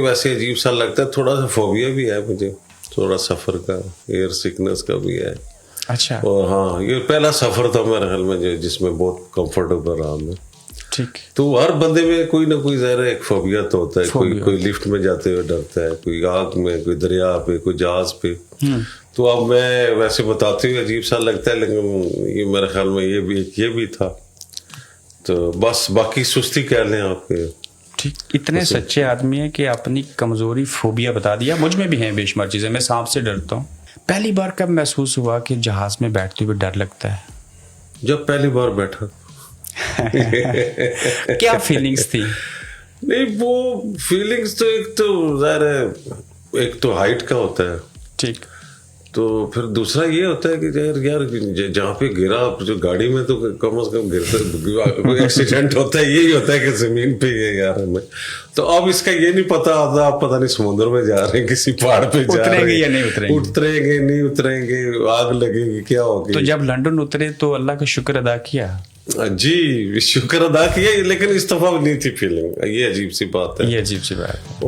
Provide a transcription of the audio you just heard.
ویسے عجیب سا لگتا ہے, تھوڑا سا فوبیا بھی ہے مجھے, تھوڑا سفر کا, ایئر سکنس کا بھی ہے. اچھا, اور ہاں یہ پہلا سفر تھا میرے خیال میں جس میں بہت کمفرٹیبل رہا میں. ٹھیک. تو ہر بندے میں کوئی نہ کوئی ظاہر ایک فوبیا تو ہوتا ہے, کوئی لفٹ میں جاتے ہوئے ڈرتا ہے, کوئی آگ میں, کوئی دریا پہ, کوئی جہاز پہ. تو اب میں ویسے بتاتے ہوئے عجیب سا لگتا ہے, لیکن یہ میرے خیال میں یہ بھی تھا. تو بس باقی سستی کہہ لیں آپ کے. ٹھیک. اتنے سچے آدمی ہیں کہ اپنی کمزوری فوبیا بتا دیا. مجھ میں بھی ہیں بے شمار چیزیں, میں سانپ سے ڈرتا ہوں. پہلی بار کب محسوس ہوا کہ جہاز میں بیٹھتے ہوئے ڈر لگتا ہے؟ جب پہلی بار بیٹھا. کیا فیلنگز تھی؟ نہیں وہ فیلنگز تو ایک تو ظاہر ہے, ایک تو ہائٹ کا ہوتا ہے. ٹھیک. تو پھر دوسرا یہ ہوتا ہے کہ یار جہاں پہ گرا, جو گاڑی میں تو کم از کم گرتا, ایکسیڈنٹ ہوتا ہے, یہی ہوتا ہے کہ زمین پہ یہ یار ہمیں. تو اب اس کا یہ نہیں پتا آتا, آپ پتہ نہیں سمندر میں جا رہے ہیں, کسی پہاڑ پہ جا رہے ہیں, اتریں گے یا نہیں اتریں گے, اتریں گے نہیں اتریں گے, آگ لگے گی, کیا ہوگی. تو جب لنڈن اترے تو اللہ کا شکر ادا کیا؟ جی شکر ادا کیا, لیکن اس دفعہ نہیں تھی فیلنگ. یہ عجیب سی بات ہے, یہ عجیب سی بات ہے.